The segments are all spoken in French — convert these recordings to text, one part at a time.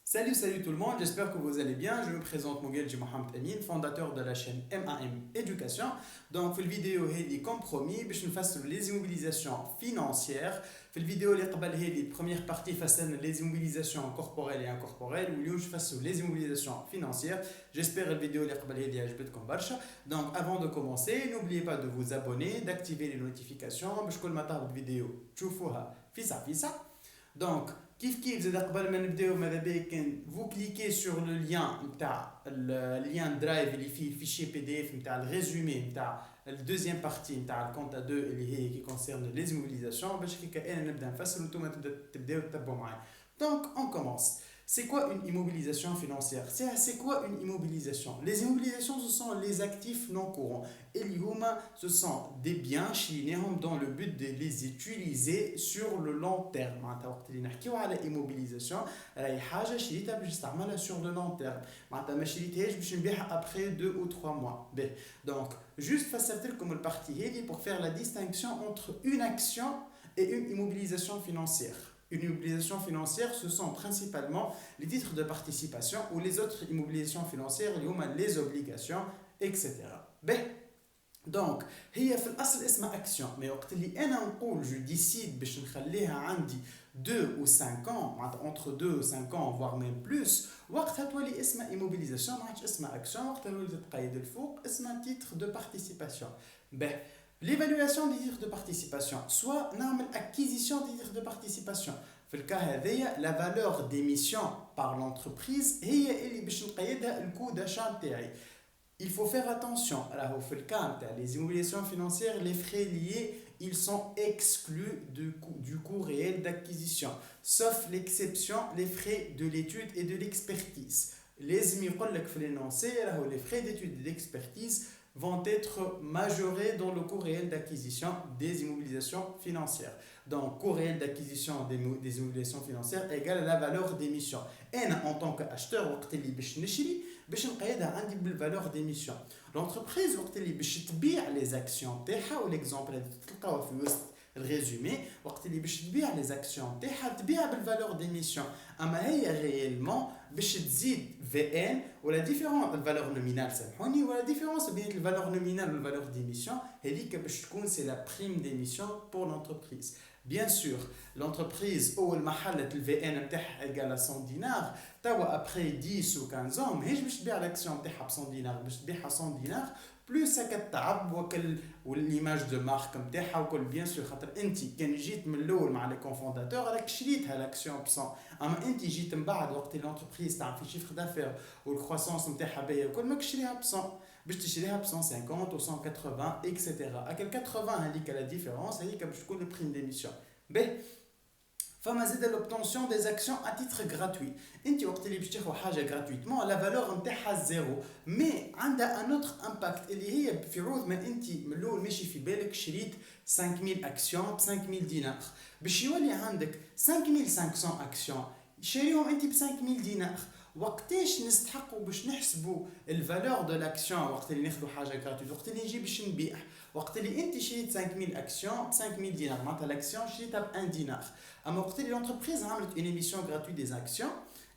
Salut tout le monde, j'espère que vous allez bien. Je me présente Moguel Mohamed Amin, fondateur de la chaîne MAM Éducation. Donc, في الفيديو هذه comme promis باش نفسروا les immobilisations financières. في الفيديو اللي قبل هذه première partie فسرنا les immobilisations corporelles et incorporelles واليوم نفسروا les immobilisations financières. J'espère الفيديو اللي قبل هذه عجبتكم برشا. Donc, avant de commencer, n'oubliez pas de vous abonner, d'activer les notifications باش كل ما تهبط فيديو تشوفوها في ساعة. Donc, كيف زاد قبل ما نبداو ماذا بيك كان vous cliquez sur le lien نتاع le lien drive اللي فيه الفيشي بي دي اف نتاع الريزومي نتاع الدوزيام بارتي نتاع الكونت ا 2 اللي هي كي كونسيرن لي زيموبيليزاسيون باش كي انا نبدا نفسر وانتم تبداو تتبعوا معايا. Donc on commence. C'est quoi une immobilisation financière? C'est quoi une immobilisation? Les immobilisations, ce sont les actifs non courants. Et l'IOMA, ce sont des biens chinéens dans le but de les utiliser sur le long terme. وقت اللي نحكيو على immobilisation راهي حاجة شريتها باش نستعملها sur le long terme. معناتها ما شريتهاش باش نبيعها après 2 ou 3 mois. باهي. Donc, juste فسرت لكم البارتي هذه pour faire la distinction entre une action et une immobilisation financière. Une immobilisation financière, ce sont principalement les titres de participation ou les autres immobilisations financières, les obligations, etc. Ben, donc, هي في الأصل اسمها action, mais وقت اللي أنا نقول je décide باش نخليها عندي 2 ou 5 ans, entre 2 ou 5 ans, voire même plus, وقتها تولي اسمها immobilisation, ما عادش اسمها action, وقتها تولي تتقيد الفوق اسمها titre de participation. Ben, l'évaluation des titres de participation, soit l'acquisition des titres de participation. في الكا هذايا la valeur d'émission par l'entreprise هي اللي باش نقيدها الكو d'achat نتاعي. Il faut faire attention. Alors, في الكا نتاع les immobilisations financières, les frais liés, ils sont exclus du coût réel d'acquisition, sauf l'exception les frais de l'étude et de l'expertise. لازم يقول لك في l'énoncé les frais d'étude et d'expertise vont être majorés dans le coût réel d'acquisition des immobilisations financières. Donc, coût réel d'acquisition des immobilisations financières égale à la valeur d'émission. Et en tant qu'acheteur, وقت اللي باش نشري باش نقيدها عندي بالvaleur d'émission. L'entreprise وقت اللي باش تبيع les actions تاعها والاكزامبل اللي تلقاوه في وسط الريزومي وقت اللي باش تبيع les actions تاعها تبيع بالvaleur d'émission. اما هي réellement باش تزيد VN ولا différence الفالور نومينال سامحوني ولا différence بين الفالور نومينال والفالور d'émission هذيك باش تكون c'est la prime d'émission pour l'entreprise. Bien sûr, l'entreprise ou le محل الVN نتاعها égale à 100 dinars, توا après 10 ou 15 ans ماهيش باش تبيع l'action نتاعها ب 100 dinars باش تبيعها 100 dinars بلوس هكا التعب وكل والليماج دو مارك نتاعها وكل بيان سور خاطر انت كان جيت من الاول مع لي كونفونداتور راك شريتها لاكسيون ب 100 اما انت جيت من بعد وقت لونتربريز تاع في شيفر دافير والكرواسونس نتاعها باهيه وكل ماك تشريها ب 100 باش تشريها ب 150 و 180 اكسيتيرا اكل 80 هذيك لا ديفيرونس هذيك باش تكون البريم ديميسيون باهي فما زاد l'obtention des actions à titre gratuit. انت وقت اللي باش تاخذ حاجه gratuitement لا فالور نتاعها زيرو مي عندها ان اوتر امباكت اللي هي في عوض ما انت من الاول ماشي في بالك شريت 5000 اكسيون ب 5000 دينار باش يولي عندك 5500 اكسيون شاريهم انت ب 5000 دينار وقتاش نستحقوا باش نحسبوا الفالور دو لاكسيون وقت اللي ناخذوا حاجه gratuit وقت اللي نجي باش نبيع وقت اللي انت شريت 5000 اكسيون ب 5000 دينار معناتها لاكسيون شريتها ب 1 دينار اما وقت اللي l'entreprise عملت une émission gratuite des actions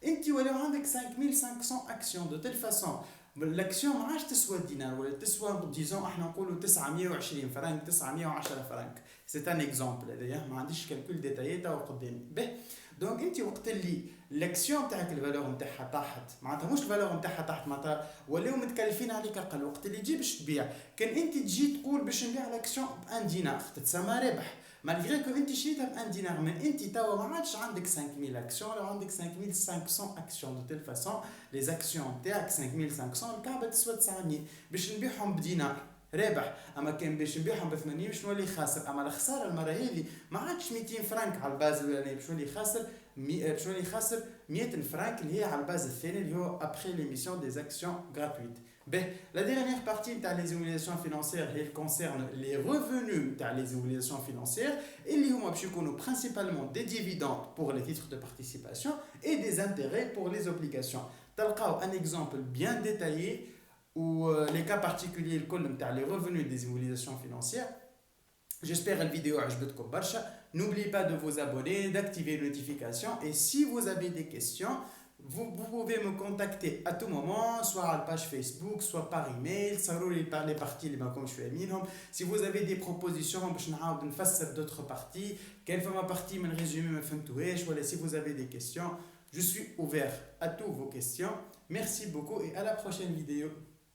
انت ولاو عندك 5500 اكسيون دو تيل فاسون الاكسيون ما عادش تسوى دينار ولا تسوى ديزون احنا نقولوا 920 فرنك 910 فرنك سي ان اكزامبل هذايا ما عنديش كالكول ديتايي تاع قدامي باهي دونك انت وقت اللي الاكسيون تاعك الفالور نتاعها طاحت معناتها مش الفالور نتاعها طاحت معناتها ولاو متكلفين عليك اقل وقت اللي تجي باش تبيع كان انت تجي تقول باش نبيع الاكسيون ب 1 دينار تتسمى ربح مالغري كو انت شريتها ب 1 دينار من انت توا ما عادش عندك 5000 اكسيون ولا عندك 5500 اكسيون دو تيل فاسون لي زاكسيون تاعك 5500 الكعبه تسوى 900 باش نبيعهم بدينار رابح اما كان باش نبيعهم ب 80 باش نولي خاسر اما الخساره المره هذه ما عادش 200 فرنك على الباز الاولاني باش نولي خاسر باش نولي خاسر 100 فرنك اللي هي على الباز الثاني اللي هو ابري ليميسيون دي اكسيون غراتويت. La dernière partie de les immobilisations financières elle concerne les revenus de les immobilisations financières et les hommes principalement des dividendes pour les titres de participation et des intérêts pour les obligations. Talqaw un exemple bien détaillé où les cas particuliers les revenus des immobilisations financières. J'espère que la vidéo a été. N'oubliez pas de vous abonner, d'activer les notifications et si vous avez des questions, Vous pouvez me contacter à tout moment, soit à la page Facebook, soit par email. Par les parties, comme je suis minimum. Si vous avez des propositions, je vais faire d'autres parties. Quelle fois ma partie, je résumé, voilà, si vous avez des questions, je suis ouvert à toutes vos questions. Merci beaucoup et à la prochaine vidéo.